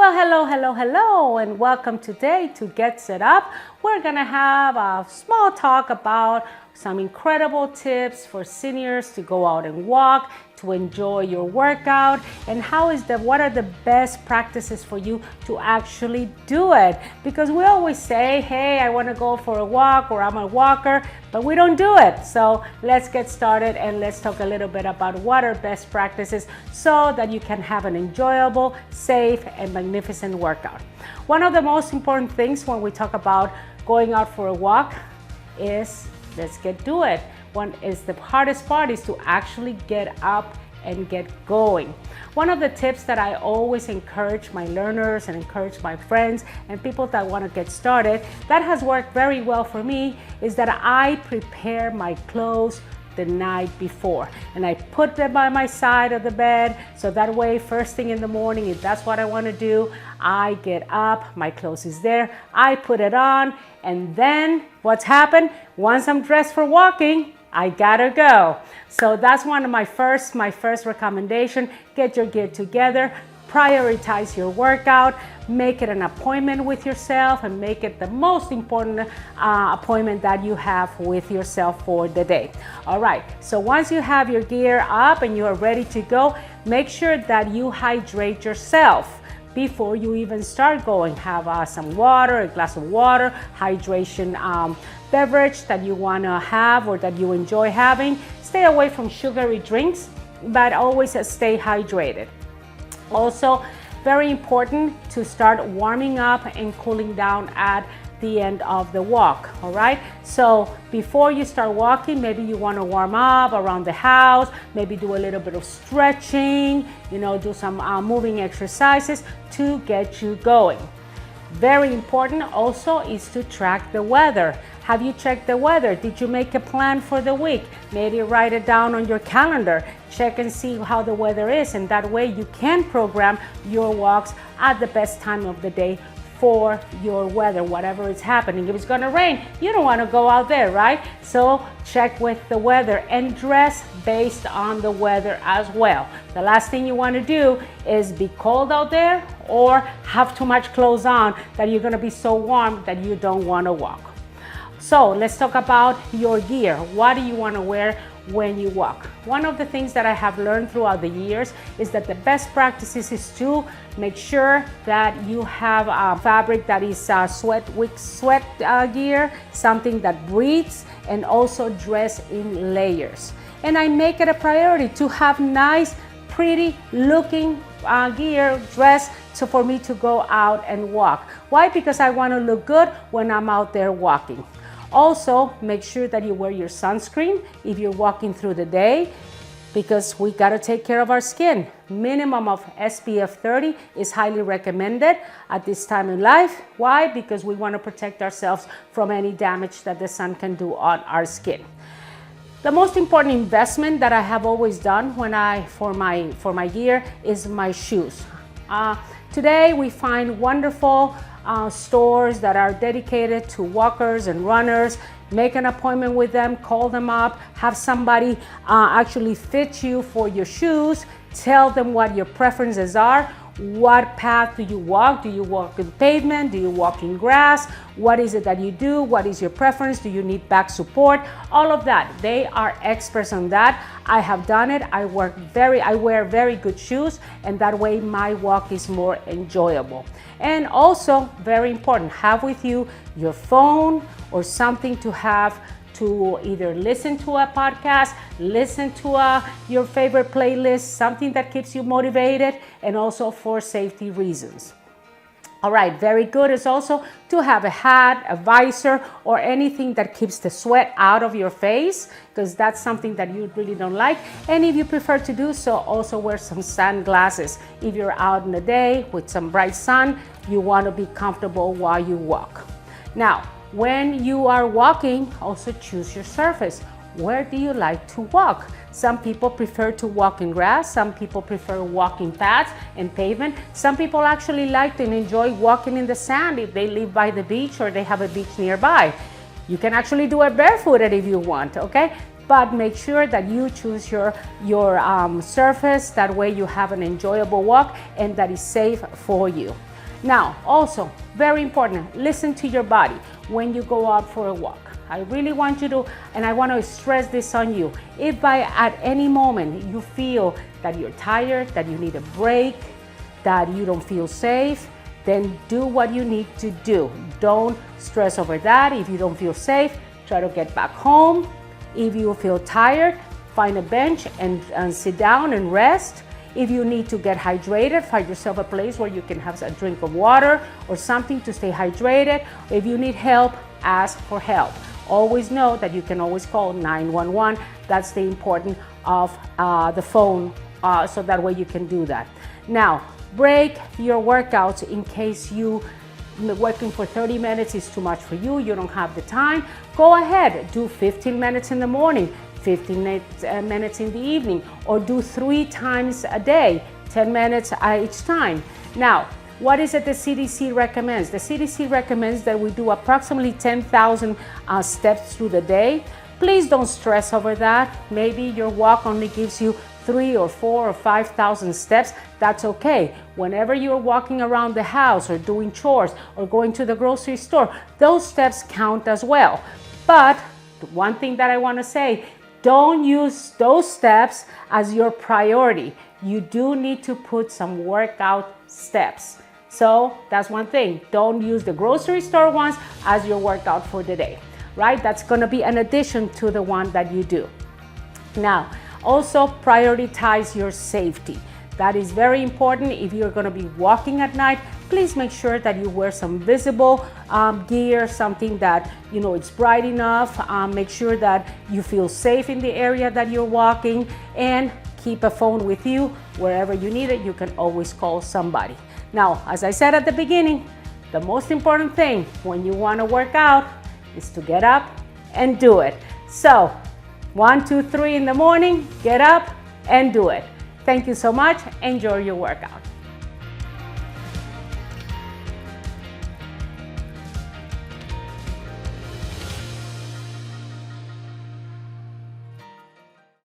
Well, hello, and welcome today to Get Set Up. We're gonna have a small talk about some incredible tips for seniors to go out and walk, to enjoy your workout, and what are the best practices for you to actually do it. Because we always say, hey, I wanna go for a walk, or I'm a walker, but we don't do it. So let's get started and let's talk a little bit about what are best practices so that you can have an enjoyable, safe, and magnificent workout. One of the most important things when we talk about going out for a walk is let's get to it. One is the hardest part is to actually get up and get going. One of the tips that I always encourage my learners and encourage my friends and people that want to get started, that has worked very well for me, is that I prepare my clothes the night before and I put them by my side of the bed, so that way first thing in the morning, if that's what I want to do, I get up, my clothes is there, I put it on, and then what's happened? Once I'm dressed for walking, I gotta go. So that's one of my first recommendation. Get your gear together, prioritize your workout, make it an appointment with yourself, and make it the most important appointment that you have with yourself for the day. All right, so once you have your gear up and you are ready to go, make sure that you hydrate yourself before you even start going. Have some water, a glass of water, hydration beverage that you want to have or that you enjoy having. Stay away from sugary drinks, but always stay hydrated. Also, very important to start warming up and cooling down at the end of the walk. All right, so before you start walking, maybe you want to warm up around the house, maybe do a little bit of stretching, do some moving exercises to get you going. Very important also is to track the weather. Have you checked the weather? Did you make a plan for the week? Maybe write it down on your calendar. Check and see how the weather is, and that way you can program your walks at the best time of the day for your weather, whatever is happening. If it's gonna rain, you don't wanna go out there, right? So check with the weather and dress based on the weather as well. The last thing you wanna do is be cold out there or have too much clothes on that you're gonna be so warm that you don't wanna walk. So let's talk about your gear. What do you wanna wear when you walk? One of the things that I have learned throughout the years is that the best practices is to make sure that you have a fabric that is sweat gear, something that breathes, and also dress in layers. And I make it a priority to have nice, pretty looking gear, dress, so for me to go out and walk. Why? Because I want to look good when I'm out there walking. Also, make sure that you wear your sunscreen if you're walking through the day, because we got to take care of our skin. Minimum of SPF 30 is highly recommended at this time in life. Why? Because we want to protect ourselves from any damage that the sun can do on our skin. The most important investment that I have always done for my gear is my shoes. Today we find wonderful stores that are dedicated to walkers and runners. Make an appointment with them, call them up, have somebody actually fit you for your shoes, tell them what your preferences are. What path do you walk? Do you walk in pavement? Do you walk in grass? What is it that you do? What is your preference? Do you need back support? All of that. They are experts on that. I have done it. I wear very good shoes, and that way my walk is more enjoyable. And also, very important, have with you your phone or something to have to either listen to a podcast, listen to your favorite playlist, something that keeps you motivated, and also for safety reasons. All right, very good is also to have a hat, a visor, or anything that keeps the sweat out of your face, because that's something that you really don't like. And if you prefer to do so, also wear some sunglasses. If you're out in the day with some bright sun, you want to be comfortable while you walk. Now, when you are walking, also choose your surface. Where do you like to walk? Some people prefer to walk in grass. Some people prefer walking paths and pavement. Some people actually like and enjoy walking in the sand if they live by the beach or they have a beach nearby. You can actually do it barefooted if you want, okay? But make sure that you choose your surface. That way you have an enjoyable walk and that is safe for you. Now, also, very important, listen to your body when you go out for a walk. I really want you to, and I want to stress this on you. If at any moment you feel that you're tired, that you need a break, that you don't feel safe, then do what you need to do. Don't stress over that. If you don't feel safe, try to get back home. If you feel tired, find a bench and sit down and rest. If you need to get hydrated, find yourself a place where you can have a drink of water or something to stay hydrated. If you need help, ask for help. Always know that you can always call 911. That's the importance of the phone, so that way you can do that. Now, break your workouts in case working for 30 minutes is too much for you, you don't have the time. Go ahead, do 15 minutes in the morning, 15 minutes in the evening, or do 3 times a day, 10 minutes each time. Now, what is it the CDC recommends? The CDC recommends that we do approximately 10,000 steps through the day. Please don't stress over that. Maybe your walk only gives you 3 or 4 or 5,000 steps. That's okay. Whenever you're walking around the house or doing chores or going to the grocery store, those steps count as well. But one thing that I want to say, don't use those steps as your priority. You do need to put some workout steps. So that's one thing. Don't use the grocery store ones as your workout for the day, right? That's going to be an addition to the one that you do. Now, also prioritize your safety. That is very important. If you're going to be walking at night, please make sure that you wear some visible gear, something that, it's bright enough. Make sure that you feel safe in the area that you're walking, and keep a phone with you. Wherever you need it, you can always call somebody. Now, as I said at the beginning, the most important thing when you want to work out is to get up and do it. So 1, 2, 3 in the morning, get up and do it. Thank you so much. Enjoy your workout.